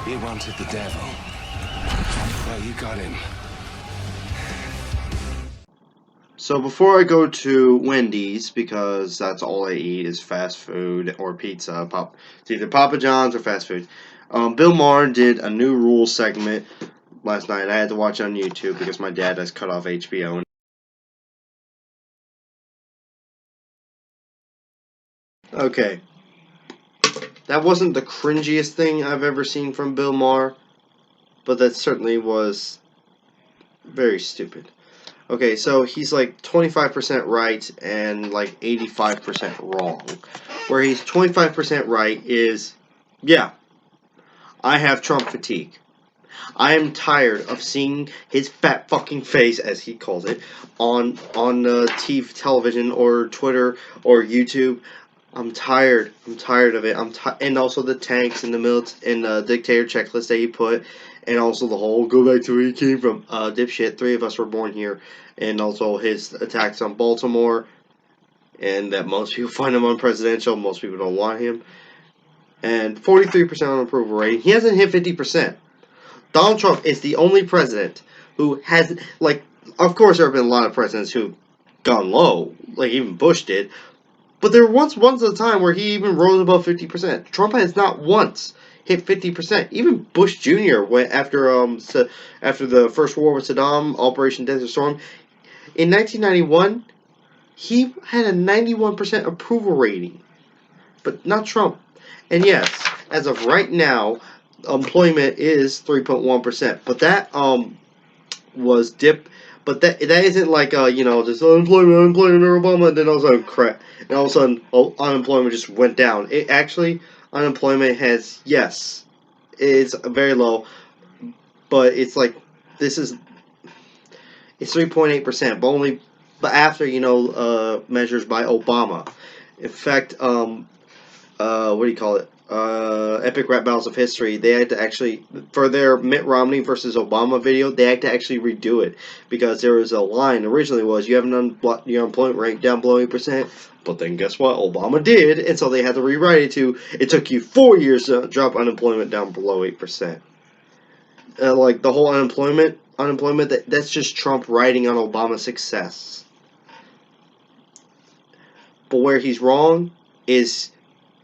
He wanted the devil. Well, you got him. So before I go to Wendy's, because that's all I eat is fast food or pizza, it's either Papa John's or fast food. Bill Maher did a new rules segment last night. I had to watch it on YouTube because my dad has cut off HBO. Okay, that wasn't the cringiest thing I've ever seen from Bill Maher, but that certainly was very stupid. Okay, so he's like 25% right and like 85% wrong. Where he's 25% right is, yeah, I have Trump fatigue. I am tired of seeing his fat fucking face, as he calls it, on TV, television, or Twitter or YouTube. I'm tired. I'm tired of it. And also the tanks and the dictator checklist that he put, and also the whole go back to where he came from. Dipshit. 3 of us were born here, and also his attacks on Baltimore, and that most people find him unpresidential. Most people don't want him. And 43% on approval rating. He hasn't hit 50%. Donald Trump is the only president who has, like, of course there have been a lot of presidents who've gone low, like even Bush did, but there was once a time where he even rose above 50%. Trump has not once hit 50%. Even Bush Jr. went after the first war with Saddam, Operation Desert Storm. In 1991, he had a 91% approval rating, but not Trump. And yes, as of right now, employment is 3.1%, but that was dip. But that isn't like just unemployment under Obama, and then all of a sudden crap, and all of a sudden unemployment just went down. It actually unemployment has it's very low, but it's like this is it's 3.8%, but after measures by Obama. In fact, what do you call it? Epic Rap Battles of History. They had to actually, for their Mitt Romney versus Obama video, they had to actually redo it because there was a line originally was you have your unemployment rate down below 8%, but then guess what? Obama did, and so they had to rewrite it to it took you 4 years to drop unemployment down below 8%. Like the whole unemployment that's just Trump riding on Obama's success. But where he's wrong is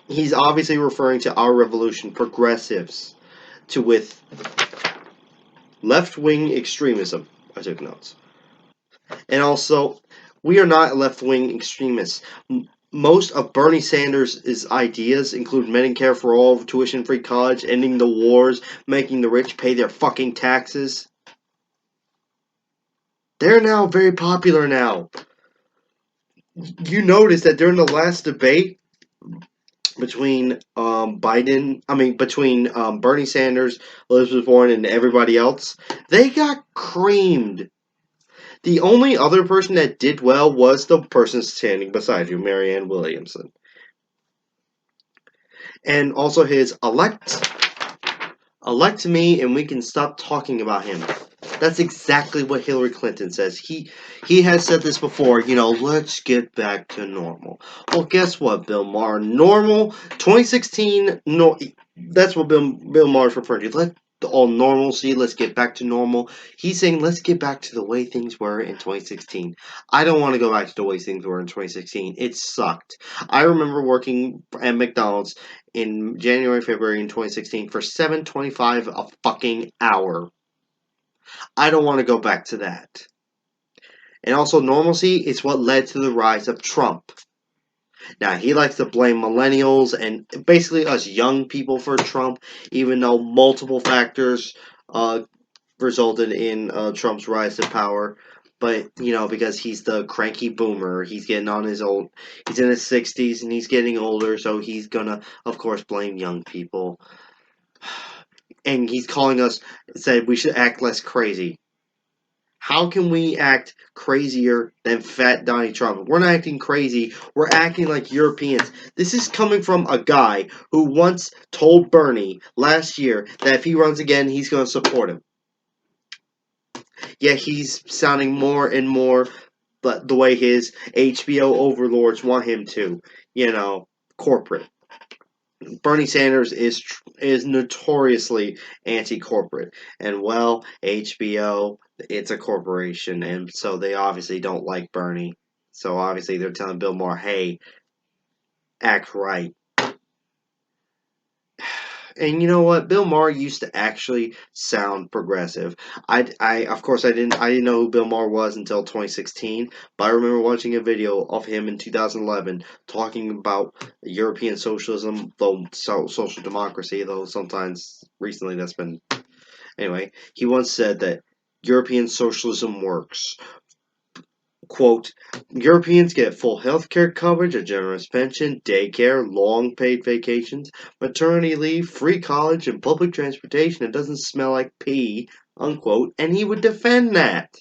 he's obviously referring to our revolution, progressives, with left-wing extremism. I took notes. And also, we are not left-wing extremists. Most of Bernie Sanders' ideas include Medicare for all, tuition-free college, ending the wars, making the rich pay their fucking taxes. They're now very popular now. You notice that during the last debate, between Bernie Sanders, Elizabeth Warren, and everybody else, they got creamed. The only other person that did well was the person standing beside you, Marianne Williamson. And also his elect me and we can stop talking about him. That's exactly what Hillary Clinton says. He has said this before, let's get back to normal. Well, guess what, Bill Maher? Normal 2016, no, that's what Bill Maher's referring to. Let all normalcy, let's get back to normal. He's saying let's get back to the way things were in 2016. I don't want to go back to the way things were in 2016. It sucked. I remember working at McDonald's in January, February in 2016 for $7.25 a fucking hour. I don't want to go back to that. And also, normalcy is what led to the rise of Trump. Now, he likes to blame millennials and basically us young people for Trump, even though multiple factors resulted in Trump's rise to power. But, because he's the cranky boomer, he's he's in his 60s and he's getting older, so he's gonna, of course, blame young people. And he's said we should act less crazy. How can we act crazier than fat Donald Trump? We're not acting crazy. We're acting like Europeans. This is coming from a guy who once told Bernie last year that if he runs again, he's going to support him. Yet he's sounding more and more but the way his HBO overlords want him to. Corporate. Bernie Sanders is notoriously anti-corporate, and well, HBO, it's a corporation, and so they obviously don't like Bernie. So obviously they're telling Bill Maher, "Hey, act right." And you know what? Bill Maher used to actually sound progressive. Of course, I didn't know who Bill Maher was until 2016. But I remember watching a video of him in 2011 talking about European socialism, though social democracy. Though sometimes recently that's been anyway. He once said that European socialism works. Quote, Europeans get full health care coverage, a generous pension, daycare, long paid vacations, maternity leave, free college, and public transportation. It doesn't smell like pee, unquote. And he would defend that.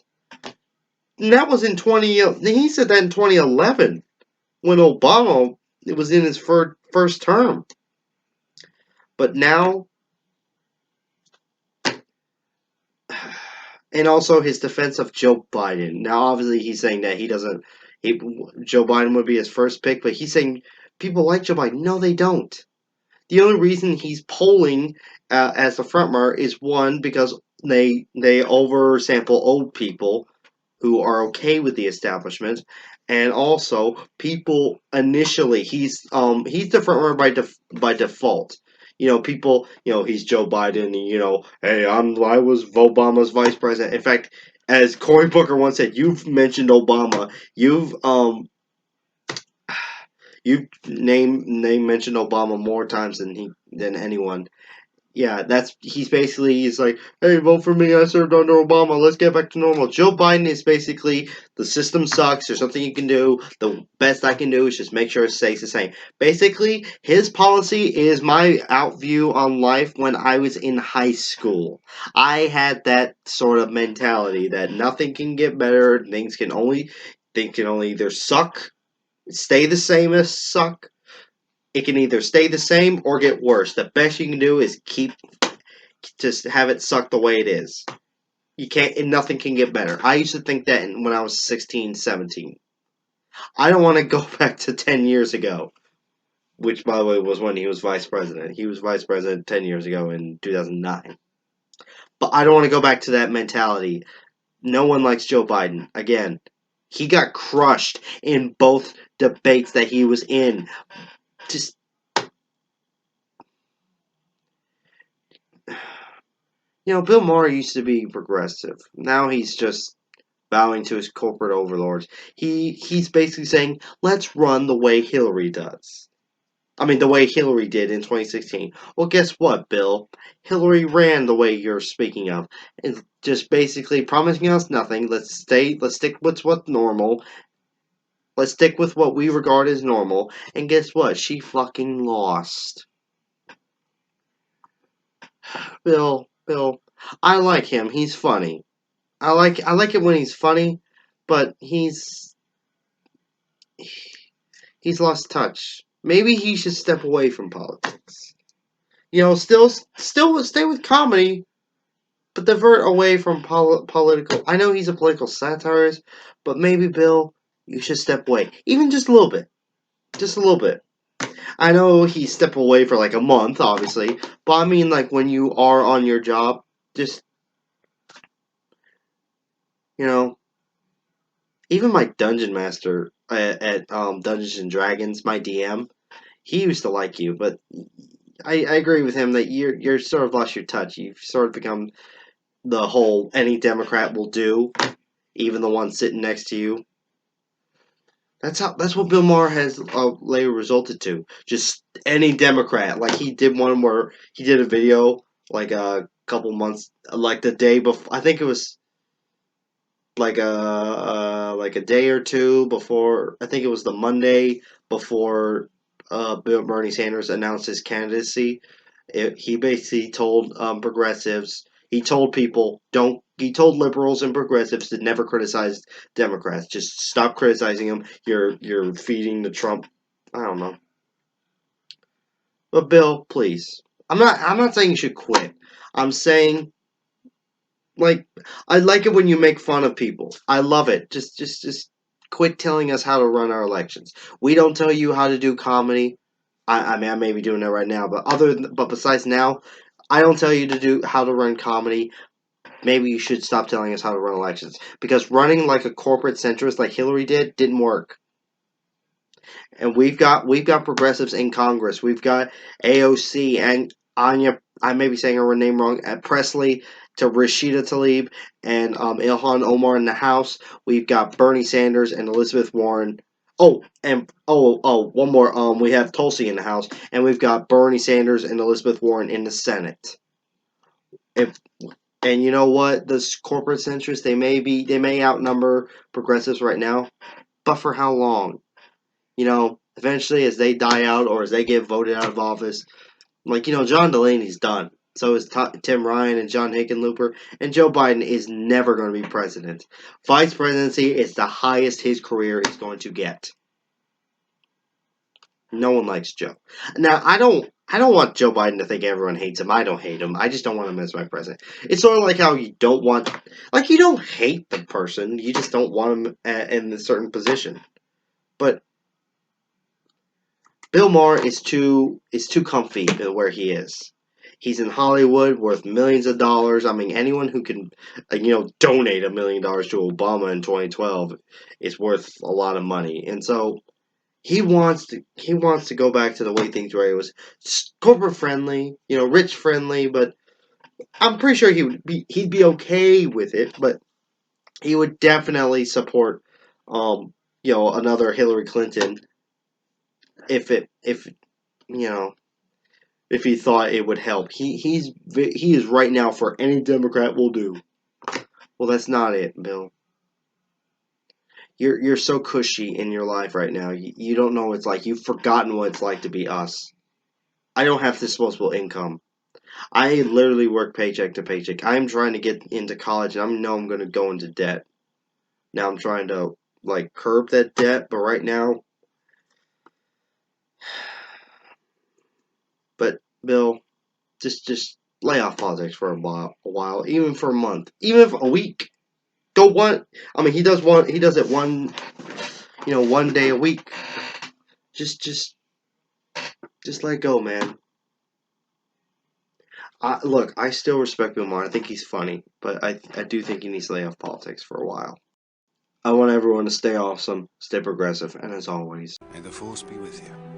And that was in 20. He said that in 2011 when Obama it was in his first term. But now, and also his defense of Joe Biden. Now, obviously, he's saying that he doesn't. Joe Biden would be his first pick, but he's saying people like Joe Biden. No, they don't. The only reason he's polling as the frontrunner is one because they oversample old people who are okay with the establishment, and also people initially he's the frontrunner by default. You know, people. You know, he's Joe Biden. And, you know, hey, I was Obama's vice president. In fact, as Cory Booker once said, you've mentioned Obama. You've name mentioned Obama more times than anyone. Yeah, he's like, hey, vote for me. I served under Obama. Let's get back to normal. Joe Biden is basically the system sucks. There's something you can do. The best I can do is just make sure it stays the same. Basically, his policy is my outview on life when I was in high school. I had that sort of mentality that nothing can get better. Things can only either suck, stay the same as suck. It can either stay the same or get worse. The best you can do is just have it suck the way it is. You can't, and nothing can get better. I used to think that when I was 16, 17. I don't want to go back to 10 years ago, which, by the way, was when he was vice president. He was vice president 10 years ago in 2009. But I don't want to go back to that mentality. No one likes Joe Biden. Again, he got crushed in both debates that he was in. Just Bill Maher used to be progressive. Now he's just bowing to his corporate overlords. He's basically saying, let's run the way Hillary does. I mean, the way Hillary did in 2016. Well, guess what, Bill? Hillary ran the way you're speaking of. It's just basically promising us nothing. Let's stick with what's normal. Let's stick with what we regard as normal. And guess what? She fucking lost. Bill, I like him. He's funny. I like it when he's funny, but he's lost touch. Maybe he should step away from politics. Still stay with comedy, but divert away from political. I know he's a political satirist, but maybe Bill, you should step away, even just a little bit, just a little bit. I know he stepped away for like a month, obviously, but I mean like when you are on your job, just you know, even my dungeon master at Dungeons and Dragons, my DM, he used to like you, but I agree with him that you're sort of lost your touch. You've sort of become the whole any Democrat will do, even the one sitting next to you. That's what Bill Maher has later resulted to. Just any Democrat. Like he did one where he did a video like a couple months, like the day before. I think it was like a day or two before. I think it was the Monday before Bernie Sanders announced his candidacy. He basically told progressives. He told people don't. He told liberals and progressives to never criticize Democrats. Just stop criticizing them. You're feeding the Trump. I don't know. But Bill, please. I'm not saying you should quit. I'm saying like I like it when you make fun of people. I love it. Just quit telling us how to run our elections. We don't tell you how to do comedy. I mean, I may be doing that right now, but besides now, I don't tell you to do how to run comedy. Maybe you should stop telling us how to run elections, because running like a corporate centrist like Hillary didn't work. And we've got progressives in Congress. We've got AOC and Anya. I may be saying her name wrong. At Presley to Rashida Tlaib and Ilhan Omar in the House. We've got Bernie Sanders and Elizabeth Warren. One more. We have Tulsi in the House, and we've got Bernie Sanders and Elizabeth Warren in the Senate. If and you know what, the corporate centrists they may outnumber progressives right now, but for how long? Eventually as they die out or as they get voted out of office, John Delaney's done. So is Tim Ryan and John Hickenlooper, and Joe Biden is never going to be president. Vice presidency is the highest his career is going to get. No one likes Joe. Now, I don't want Joe Biden to think everyone hates him. I don't hate him. I just don't want him as my president. It's sort of like how you don't hate the person. You just don't want him in a certain position. But Bill Maher is too comfy where he is. He's in Hollywood, worth millions of dollars. I mean, anyone who can, donate $1 million to Obama in 2012 is worth a lot of money. And so he wants to go back to the way things were. It was corporate friendly, rich friendly. But I'm pretty sure he'd be okay with it. But he would definitely support, another Hillary Clinton if you know if he thought it would help. He is right now for any Democrat will do. Well, that's not it, Bill. You're so cushy in your life right now. You don't know what it's like. You've forgotten what it's like to be us. I don't have disposable income. I literally work paycheck to paycheck. I'm trying to get into college, and I know I'm going to go into debt. Now I'm trying to curb that debt, but right now, but Bill, just lay off politics for a while, even for a month, even if a week. Go one. I mean, he does one. He does it one day a week. Just let go, man. Look, I still respect Bill Maher. I think he's funny, but I do think he needs to lay off politics for a while. I want everyone to stay awesome, stay progressive, and as always, May the force be with you.